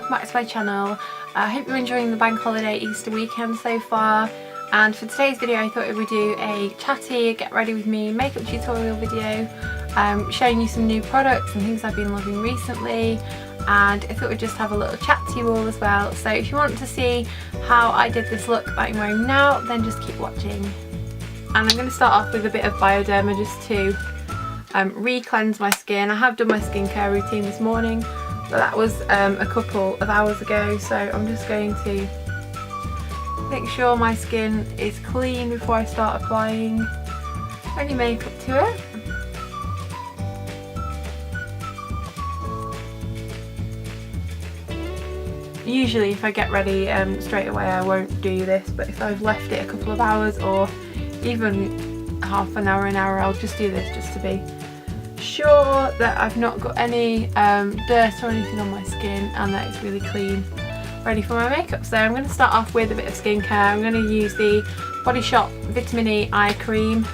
welcome back to my channel. I hope you're enjoying the bank holiday Easter weekend so far, and for today's video I thought we would do a chatty get ready with me makeup tutorial video showing you some new products and things I've been loving recently, and I thought we'd just have a little chat to you all as well. So if you want to see how I did this look that I'm wearing now, then just keep watching. And I'm going to start off with a bit of Bioderma just to re-cleanse my skin. I have done my skincare routine this morning, but that was a couple of hours ago, so I'm just going to make sure my skin is clean before I start applying any makeup to it. Usually if I get ready straight away I won't do this, but if I've left it a couple of hours or even half an hour, I'll just do this just to be sure that I've not got any dirt or anything on my skin and that it's really clean, ready for my makeup. So I'm going to start off with a bit of skincare. I'm going to use the Body Shop Vitamin E Eye Cream.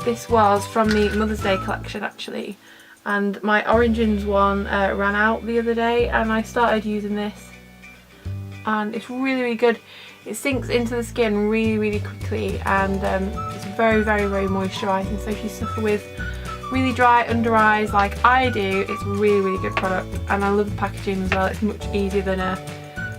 This was from the Mother's Day collection actually, and my Origins one ran out the other day and I started using this, and it's really good. It sinks into the skin really quickly, and it's very moisturising, so if you suffer with really dry under eyes like I do, it's a really good product, and I love the packaging as well. It's much easier than a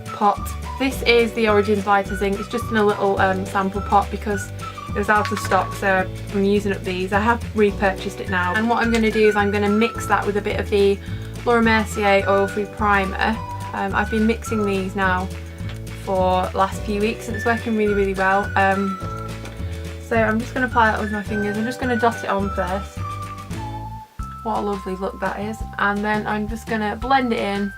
pot. This is the Origins Lighter Zinc. It's just in a little sample pot because it was out of stock, so I'm using up these. I have repurchased it now, and what I'm going to do is I'm going to mix that with a bit of the Laura Mercier Oil Free Primer. I've been mixing these now for the last few weeks and it's working really well. So I'm just going to apply that with my fingers. I'm just going to dot it on first. What a lovely look that is. And then I'm just going to blend it in.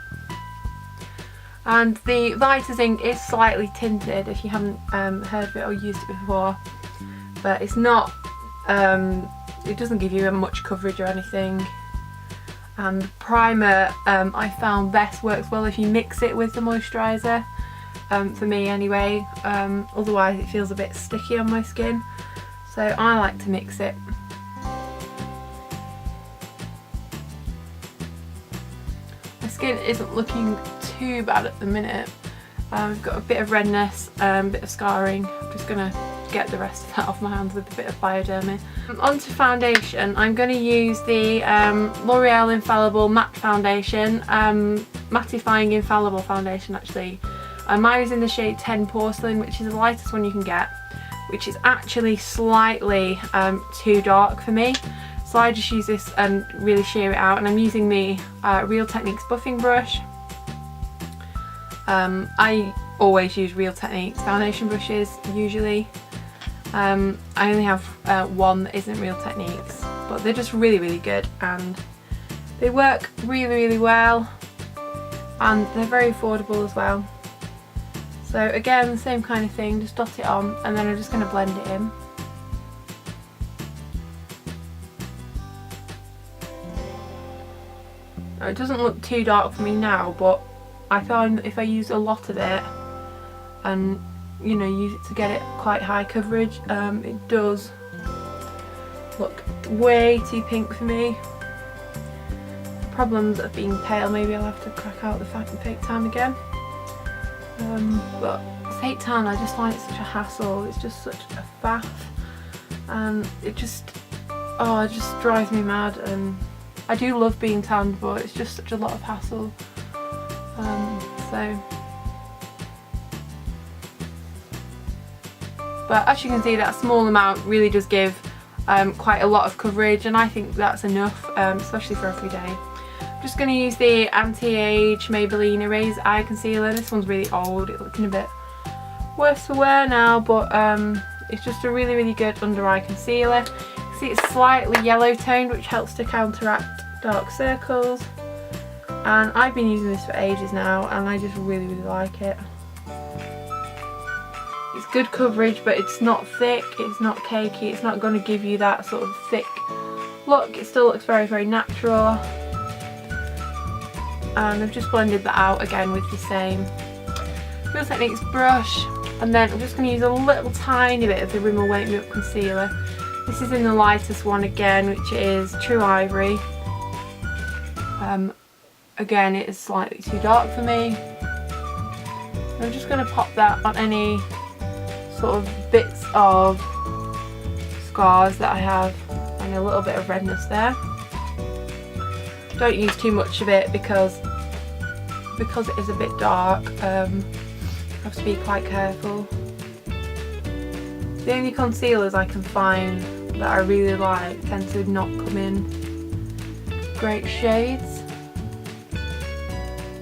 And the Lighter Zinc is slightly tinted if you haven't heard of it or used it before, but it's not, it doesn't give you much coverage or anything. And the primer I found best works well if you mix it with the moisturiser, for me anyway, otherwise it feels a bit sticky on my skin, so I like to mix it. My skin isn't looking too bad at the minute. I've got a bit of redness, a bit of scarring. I'm just going to get the rest of that off my hands with a bit of Bioderma. Onto foundation. I'm going to use the L'Oreal Infallible Matte Foundation, mattifying infallible foundation actually. Mine is in the shade 10 Porcelain, which is the lightest one you can get, which is actually slightly too dark for me. So I just use this and really sheer it out, and I'm using the Real Techniques buffing brush. I always use Real Techniques foundation brushes usually. I only have one that isn't Real Techniques, but they're just really good and they work really well, and they're very affordable as well. So again, the same kind of thing, just dot it on and then I'm just going to blend it in. Now, it doesn't look too dark for me now, but I find that if I use a lot of it and use it to get it quite high coverage, it does look way too pink for me. Problems of being pale, maybe I'll have to crack out the fake tan again. But fake tan, I just find it such a hassle. It's just such a faff, and it just drives me mad. And I do love being tanned, but it's just such a lot of hassle. But as you can see, that small amount really does give quite a lot of coverage, and I think that's enough, especially for every day. I'm just going to use the Anti-Age Maybelline Erase Eye Concealer. This one's really old, it's looking a bit worse for wear now, but it's just a really good under eye concealer. You can see it's slightly yellow toned, which helps to counteract dark circles, and I've been using this for ages now and I just really like it. It's good coverage, but it's not thick, it's not cakey, it's not going to give you that sort of thick look. It still looks very natural. And I've just blended that out again with the same Real Techniques brush, and then I'm just going to use a little tiny bit of the Rimmel Wake Me Up concealer. This is in the lightest one again, which is True Ivory. again, it is slightly too dark for me. I'm just going to pop that on any sort of bits of scars that I have, and a little bit of redness there. Don't use too much of it because it is a bit dark. I have to be quite careful. The only concealers I can find that I really like tend to not come in great shades,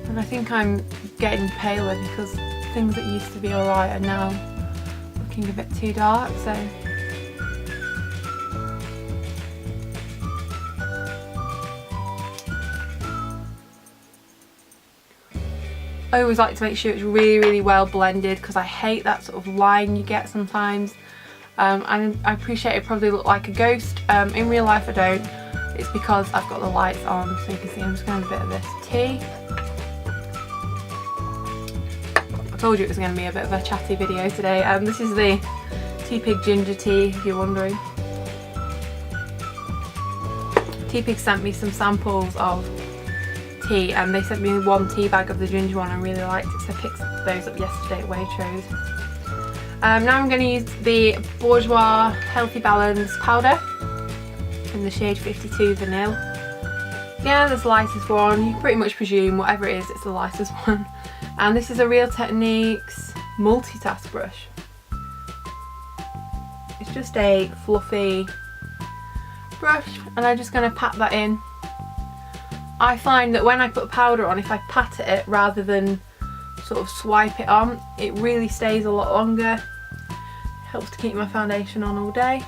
and I think I'm getting paler because things that used to be alright are now looking a bit too dark. So I always like to make sure it's really well blended, because I hate that sort of line you get sometimes. And I appreciate it probably look like a ghost. In real life I don't. It's because I've got the lights on, so you can see I'm just going to have a bit of this tea. I told you it was going to be a bit of a chatty video today. This is the Teapig ginger tea, if you're wondering. Teapig sent me some samples of tea, and they sent me one tea bag of the ginger one. I really liked it, so I picked those up yesterday at Waitrose. Now I'm going to use the Bourjois Healthy Balance powder in the shade 52 Vanilla. Yeah, there's the lightest one. You can pretty much presume whatever it is, it's the lightest one. And this is a Real Techniques multitask brush. It's just a fluffy brush, and I'm just going to pat that in. I find that when I put powder on, if I pat at it rather than sort of swipe it on, it really stays a lot longer. Helps to keep my foundation on all day.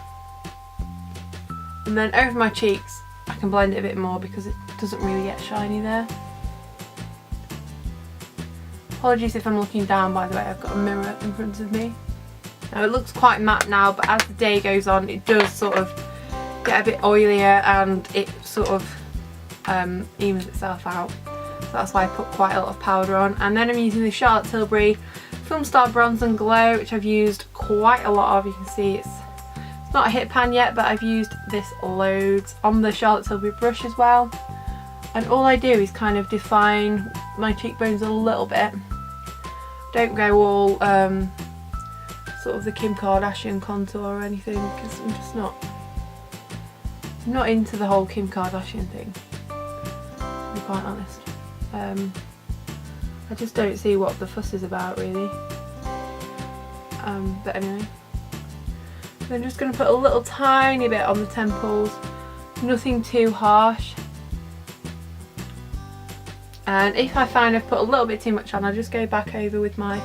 And then over my cheeks I can blend it a bit more because it doesn't really get shiny there. Apologies if I'm looking down, by the way, I've got a mirror in front of me. Now it looks quite matte now, but as the day goes on it does sort of get a bit oilier, and it sort of evens itself out. So that's why I put quite a lot of powder on. And then I'm using the Charlotte Tilbury Film Star Bronze and Glow, which I've used quite a lot of. You can see it's not a hit pan yet, but I've used this loads on the Charlotte Tilbury brush as well. And all I do is kind of define my cheekbones a little bit. Don't go all sort of the Kim Kardashian contour or anything, because I'm just not into the whole Kim Kardashian thing, to be quite honest. I just don't see what the fuss is about, really. But anyway, so I'm just going to put a little tiny bit on the temples, nothing too harsh. And if I find I've put a little bit too much on, I'll just go back over with my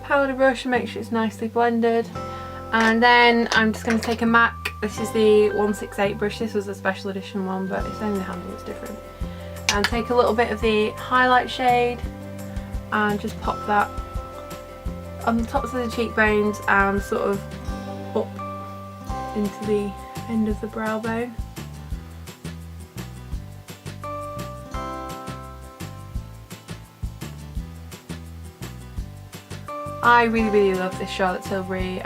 powder brush and make sure it's nicely blended. And then I'm just going to take a MAC. This is the 168 brush. This was a special edition one, but it's only the handle that's different. And take a little bit of the highlight shade and just pop that on the tops of the cheekbones and sort of up into the end of the brow bone. I really love this Charlotte Tilbury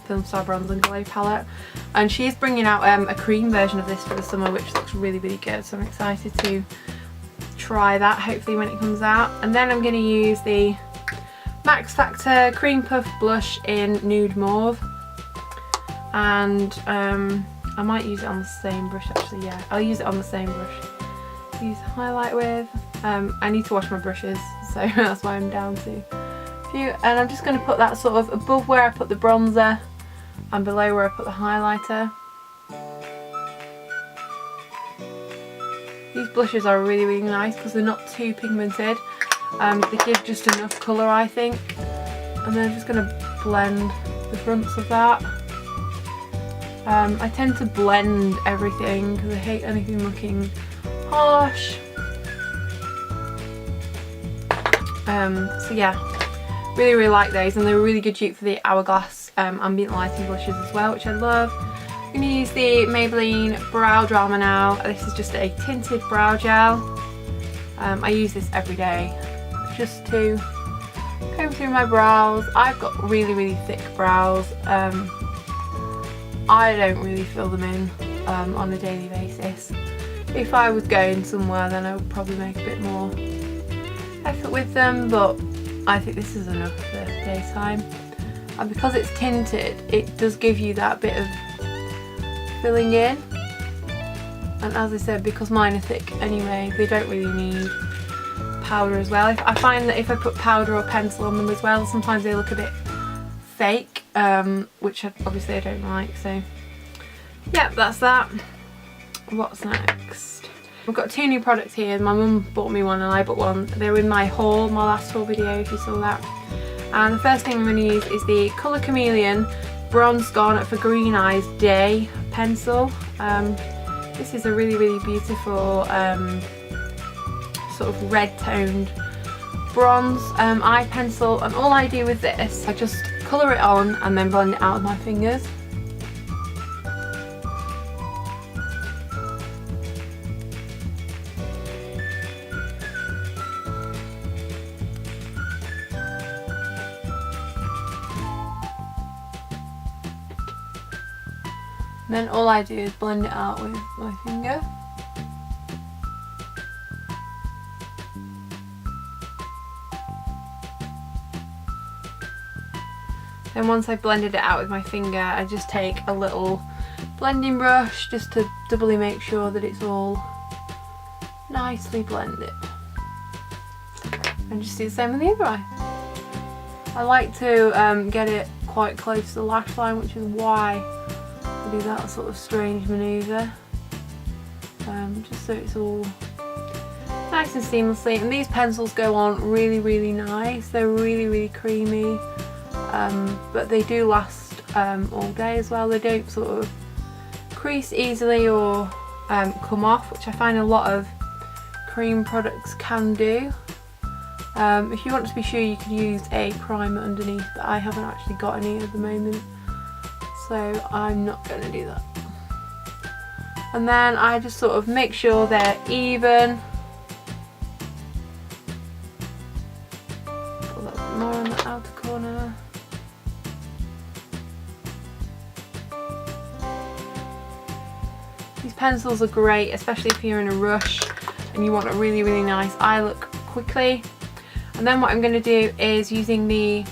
Film Star Bronze and Glow palette, and she is bringing out a cream version of this for the summer, which looks really good, so I'm excited to try that hopefully when it comes out. And then I'm going to use the Max Factor Cream Puff Blush in Nude Mauve, and I might use it on the same brush actually. Yeah, I'll use it on the same brush to use highlight with. I need to wash my brushes, so that's why I'm down to a few. And I'm just going to put that sort of above where I put the bronzer and below where I put the highlighter. These blushes are really nice because they're not too pigmented. They give just enough colour, I think. And then I'm just going to blend the fronts of that. I tend to blend everything because I hate anything looking harsh. So yeah, really like those, and they're a really good dupe for the Hourglass ambient lighting blushes as well, which I love. I'm going to use the Maybelline Brow Drama now. This is just a tinted brow gel. I use this every day just to comb through my brows. I've got really thick brows. I don't really fill them in on a daily basis. If I was going somewhere, then I would probably make a bit more effort with them, but I think this is enough for daytime. And because it's tinted, it does give you that bit of filling in. And as I said, because mine are thick anyway, they don't really need powder as well. I find that if I put powder or pencil on them as well, sometimes they look a bit fake, which obviously I don't like. So yeah, that's that. What's next? I've got 2 new products here. My mum bought me one and I bought one. They were in my haul, my last haul video, if you saw that. And the first thing I'm going to use is the Colour Chameleon Bronze Gone for Green Eyes Day pencil. This is a really, really beautiful sort of red toned bronze eye pencil, and all I do with this, I just colour it on and then blend it out with my fingers. Then all I do is blend it out with my finger. Then once I've blended it out with my finger, I just take a little blending brush just to doubly make sure that it's all nicely blended. And just do the same with the other eye. I like to get it quite close to the lash line, which is why I do that sort of strange manoeuvre, just so it's all nice and seamlessly. And these pencils go on really, really nice. They're really, really creamy, but they do last all day as well. They don't sort of crease easily or come off, which I find a lot of cream products can do. If you want to be sure, you could use a primer underneath, but I haven't actually got any at the moment, so I'm not going to do that. And then I just sort of make sure they're even. Put a little bit more on the outer corner. These pencils are great, especially if you're in a rush and you want a really, really nice eye look quickly. And then what I'm going to do is, using the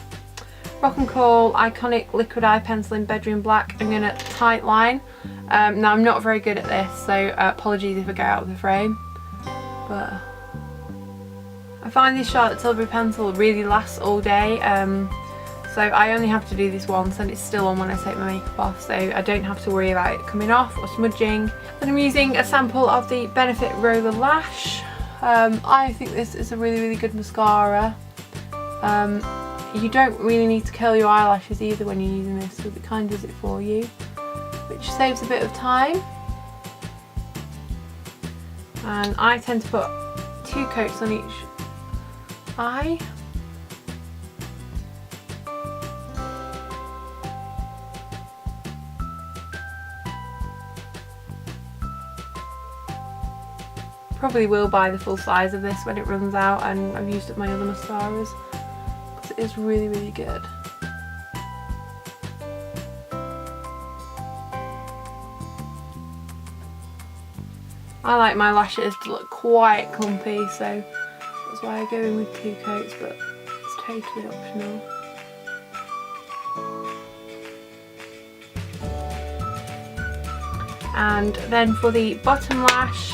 Rock and Call Iconic Liquid Eye Pencil in Bedroom Black, I'm going to tight line. Now I'm not very good at this, so apologies if I go out of the frame, but I find this Charlotte Tilbury pencil really lasts all day, so I only have to do this once and it's still on when I take my makeup off, so I don't have to worry about it coming off or smudging. Then I'm using a sample of the Benefit Roller Lash. I think this is a really, really good mascara. You don't really need to curl your eyelashes either when you're using this, because it kind of does it for you, which saves a bit of time. And I tend to put 2 coats on each eye. Probably will buy the full size of this when it runs out, and I've used up my other mascaras because it is really, really good. I like my lashes to look quite clumpy, so that's why I go in with 2 coats, but it's totally optional. And then for the bottom lash,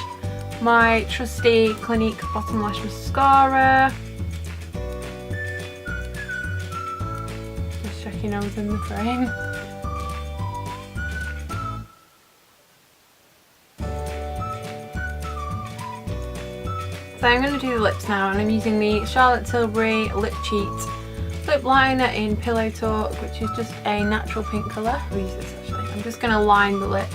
my trusty Clinique Bottom Lash Mascara. Just checking I was in the frame. So I'm going to do the lips now, and I'm using the Charlotte Tilbury Lip Cheat Lip Liner in Pillow Talk, which is just a natural pink colour. I'll use this actually. I'm just going to line the lips.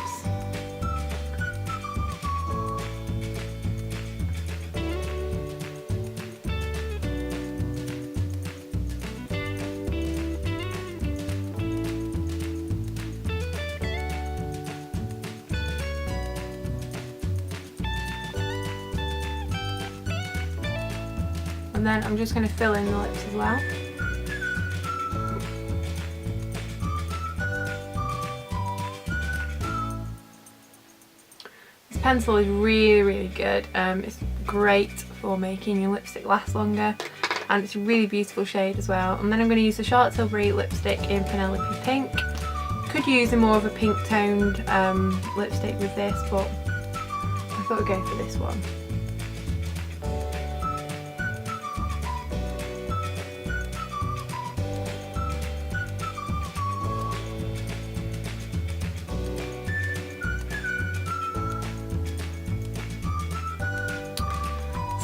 And then I'm just going to fill in the lips as well. This pencil is really good. It's great for making your lipstick last longer, and it's a really beautiful shade as well. And then I'm going to use the Charlotte Tilbury lipstick in Penelope Pink. Could use a more of a pink toned lipstick with this, but I thought I'd go for this one.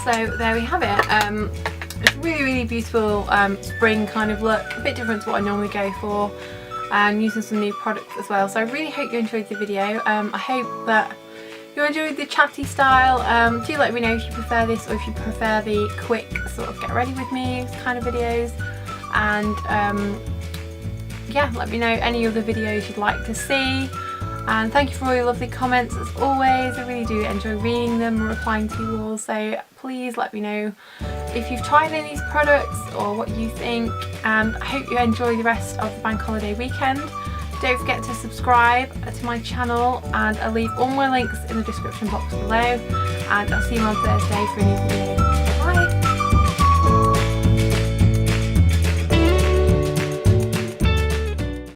So there we have it. It's really beautiful spring kind of look, a bit different to what I normally go for, and using some new products as well. So I really hope you enjoyed the video. I hope that you enjoyed the chatty style. Do let me know if you prefer this or if you prefer the quick sort of get ready with me kind of videos, and yeah, let me know any other videos you'd like to see. And thank you for all your lovely comments as always. I really do enjoy reading them and replying to you all, so please let me know if you've tried any of these products or what you think, and I hope you enjoy the rest of the bank holiday weekend. Don't forget to subscribe to my channel, and I'll leave all my links in the description box below, and I'll see you on Thursday for a new video.